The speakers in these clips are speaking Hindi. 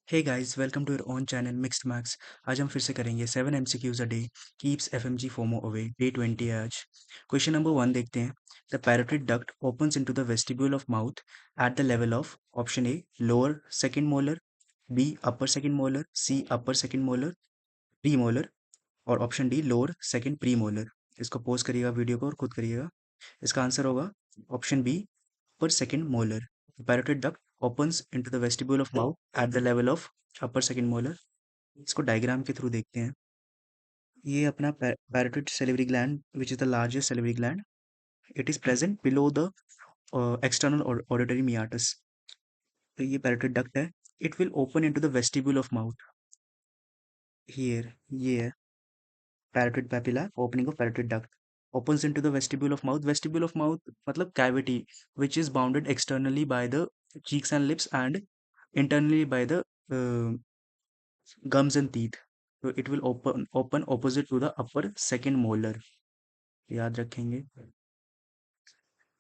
Hey guys welcome to your own channel mixed marks. आज हम फिर से करेंगे 7 MCQs a day keeps FMG FOMO away day 20 है आज। क्वेश्चन नंबर 1 देखते हैं। The parotid duct opens into the vestibule of mouth at the level of option A lower second molar, B upper second molar, C upper second molar premolar और option D lower second premolar. इसको पॉज करिएगा वीडियो को और खुद करिएगा। इसका आंसर होगा option B upper second molar. The parotid duct opens into the vestibule of mouth at the level of upper second molar. इसको डायग्राम के थ्रू देखते हैं। ये अपना parotid salivary gland which is the largest salivary gland. It is present below the external auditory meatus. तो ये पैरोटिड डक्ट है। It will open into the vestibule of mouth. Here ये है parotid papilla, opening of parotid duct opens into the vestibule of mouth. Vestibule of mouth मतलब cavity which is bounded externally by the cheeks and lips and internally by the uh, gums and teeth. So it will open opposite to the upper second molar. याद रखेंगे।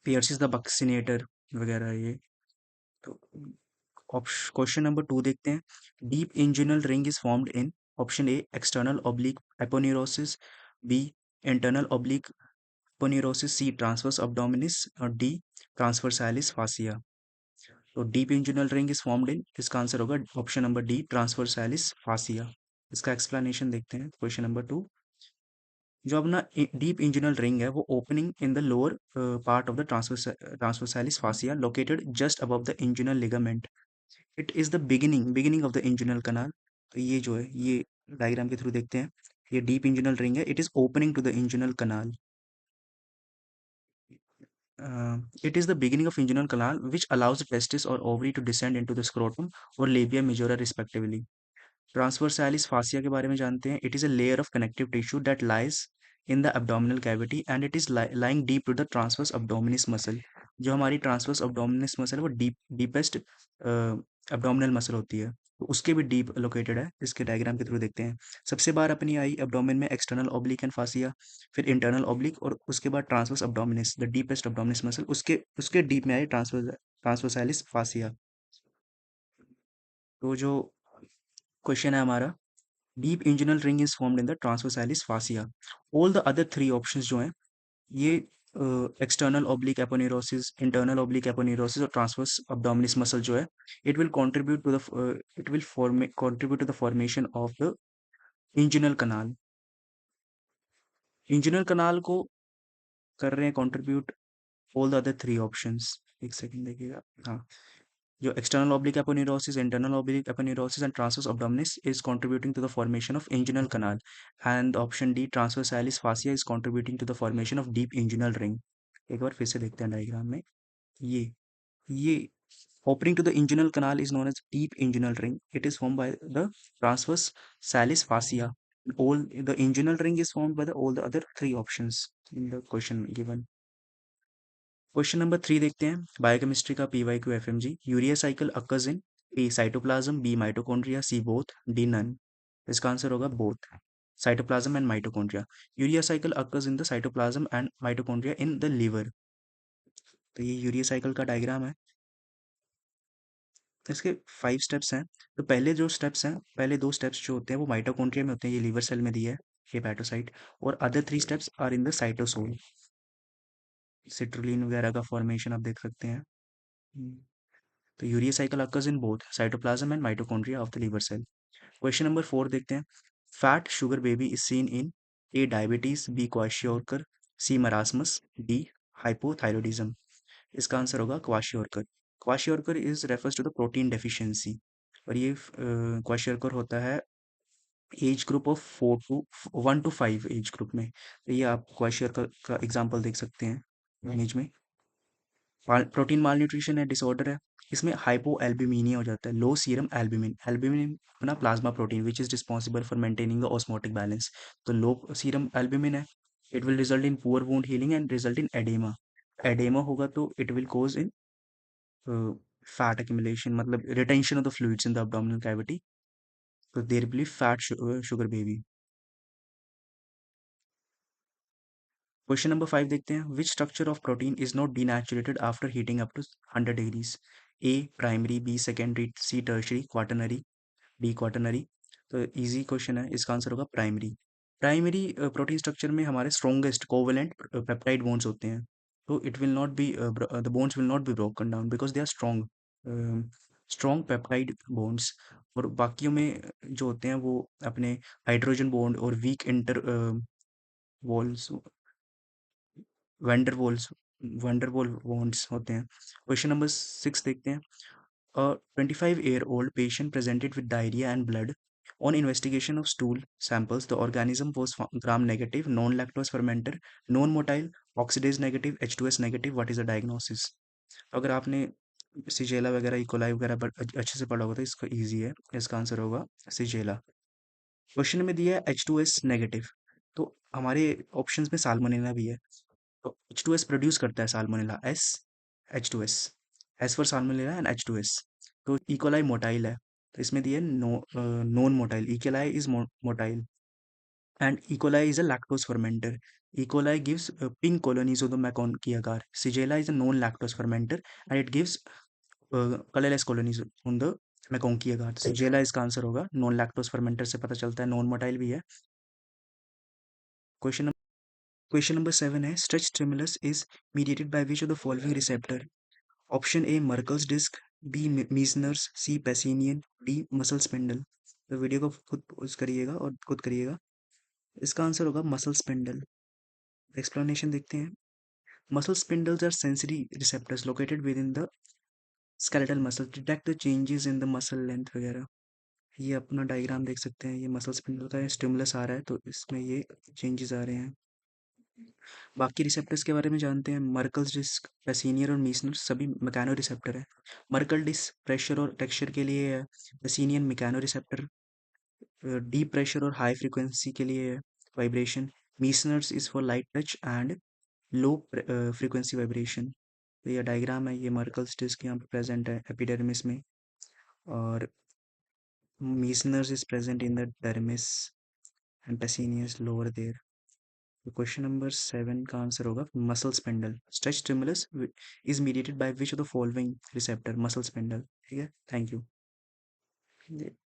pierces the buccinator वगैरह ये। तो क्वेश्चन नंबर 2 देखते हैं। Deep inguinal ring is formed in option A external oblique aponeurosis, B internal oblique aponeurosis, C transverse abdominis और डी ट्रांसवर्सालिस फासिया। तो deep inguinal ring is formed in, इसका आंसर होगा option number D transversalis fascia. इसका एक्सप्लेनेशन देखते हैं। क्वेश्चन नंबर 2, जो अपना डीप इंजुनल रिंग है वो opening in the lower part of the transversalis fascia located just above the inguinal ligament. It is the beginning of the inguinal canal. तो ये जो है ये डायग्राम के थ्रू देखते हैं। ये डीप इंजुनल रिंग है, it is opening to the inguinal canal. It is the beginning of inguinal canal which allows the testis or ovary to descend into the scrotum or labia majora respectively. Transversalis fascia के बारे में जानते हैं। It is a layer of connective tissue that lies in the abdominal cavity and it is lying deep to the transverse abdominis muscle. जो हमारी transverse abdominis muscle है वो deepest abdominal muscle होती है, तो उसके भी डीप लोकेटेड है। इसके डायग्राम के थ्रू देखते हैं। सबसे बार अपनी आई एब्डोमेन में एक्सटर्नल ऑब्लिक एंड फासिया, फिर इंटरनल ऑब्लिक और उसके बाद ट्रांसवर्स अब्डोमिनिस द डीपेस्ट अब्डोमिनिस मसल, उसके उसके डीप में आई ट्रांसवर्सालिस फासिया। तो जो क्वेश्चन है हमारा, deep inguinal ring is formed in the transversalis fascia. All the other three options जो हैं ये external oblique aponeurosis, internal oblique aponeurosis और ट्रांसवर्स अब्डोमिनिस मसल जो है it will contribute to the it will contribute to the formation of the inguinal canal. Inguinal canal को कर रहे हैं contribute all the other three options. एक सेकंड देखिएगा। हाँ, जो external oblique aponeurosis, internal oblique aponeurosis and transverse abdominis is contributing to the formation of inguinal canal, and option D transversalis fascia is contributing to the formation of deep inguinal ring। एक बार फिर से देखते हैं डायग्राम में। ये opening to the inguinal canal is known as deep inguinal ring. It is formed by the transverse salis fascia. All the inguinal ring is formed by the all the other three options in the question given। Question number 3 देखते हैं। बायोकेमिस्ट्री का PYQ FMG। Urea cycle occurs in A cytoplasm, B mitochondria, C both, D none. इसका आंसर होगा both, cytoplasm and mitochondria. Urea cycle occurs in the cytoplasm and mitochondria in the liver. तो ये यूरिया साइकिल का डायग्राम है। इसके 5 स्टेप्स हैं। तो पहले जो स्टेप्स हैं, पहले 2 स्टेप्स जो होते हैं वो माइटोकॉन्ड्रिया में होते हैं, ये लीवर सेल में दिया है हेपेटोसाइट, और other 3 steps are in the cytosol. Citrulline वगैरह का फॉर्मेशन आप देख सकते हैं। हम्म, तो urea cycle occurs in both cytoplasm and mitochondria of the liver cell. Question number 4 देखते हैं। Fat sugar baby is seen in A diabetes, B kwashiorkor, C marasmus, D hypothyroidism. इसका आंसर होगा kwashiorkor. Kwashiorkor is refers to the protein deficiency, और ये क्वाशियोरकर होता है age group of 1 to 5 age group में। तो ये आप क्वाशियोरकर का एग्जांपल देख सकते हैं इमेज में। प्रोटीन माल न्यूट्रिशन है, डिसऑर्डर है। इसमें हाइपो एल्ब्यूमिनिया हो जाता है, लो सीरम एल्ब्यूमिन। एल्ब्यूमिन अपना plasma protein which is responsible for maintaining the osmotic balance. तो लो सीरम एल्ब्यूमिन है। It will result in poor wound healing and result in oedema. Oedema होगा तो it will cause in fat accumulation, मतलब retention of the fluids in the abdominal cavity। तो there will be fat sugar baby. Question number 5 देखते हैं। Which structure of protein is not denatured after heating up to 100 degrees? A primary, B secondary, C tertiary, quaternary. D quaternary. तो इजी क्वेश्चन है, इसका आंसर होगा प्राइमरी। प्राइमरी प्रोटीन स्ट्रक्चर में हमारे स्ट्रॉन्गेस्ट कोवेलेंट पेप्टाइड बॉन्ड्स होते हैं। तो it will not be the bonds will not be broken down because they are strong, strong peptide bonds. और बाकियों में जो होते हैं वो अपने हाइड्रोजन बॉन्ड और weak inter Waals, van der Waals, van der Waal bonds होते हैं। क्वेश्चन नंबर 6 देखते हैं। A 25-year-old patient presented with diarrhea and blood. On investigation of stool samples, the organism was gram-negative, non-lactose fermenter, non-motile, oxidase negative, H2S negative. What is the diagnosis? अगर आपने सिजेला वगैरह इकोलाई वगैरह अच्छे से पढ़ा होगा तो इसका इजी है, इसका आंसर होगा सिजेला। क्वेश्चन में दिया है H2S नेगेटिव, तो हमारे ऑप्शंस में साल्मोनेला भी है। तो H2S प्रोड्यूस करता है salmonella, H2S, S for salmonella and H2S। तो इकोलाई मोटाइल है, तो इसमें दिया है non motile, E coli is motile and E coli is a lactose fermenter. E coli gives pink colonies of the Meconium agar. Shigella is a non-lactose fermenter and it gives colorless colonies on the Meconium agar. Shigella इसका आंसर होगा, नॉन लैक्टोज फर्मेंटर से पता चलता है, नॉन मोटाइल भी है। क्वेश्चन क्वेश्चन नंबर 7 है, stretch stimulus is mediated by which of the following receptor? Option A Merkel's disc, B Meissner's, C Pacinian, D muscle spindle. तो वीडियो को खुद पॉज करिएगा और खुद करिएगा। इसका आंसर होगा मसल स्पिंडल। एक्सप्लेनेशन देखते हैं। Muscle spindles are sensory receptors located within the skeletal muscle, detect the changes in the muscle length वगैरह। ये अपना डायग्राम देख सकते हैं, ये मसल स्पिंडल का स्टिमुलस आ रहा है तो इसमें ये चेंजेस आ रहे हैं। बाकी रिसेप्टर्स के बारे में जानते हैं। मर्कल्स डिस्क, पेसिनियर और मीसनर सभी मैकेनो रिसेप्टर है। मर्कल डिस्क प्रेशर और टेक्सचर के लिए है। Pacinian mechanoreceptor deep pressure और हाई फ्रीक्वेंसी के लिए है, vibration. Meissner's is for light touch and low frequency vibration. तो ये डायग्राम है, ये मर्कल्स डिस्क यहाँ पे प्रेजेंट है एपिडर्मिस में, और Meissner's is present in the dermis and Pacinian's lower there. तो क्वेश्चन नंबर 7 का आंसर होगा muscle spindle. Stretch stimulus is mediated by which of the following receptor? Muscle spindle. ठीक है, थैंक यू।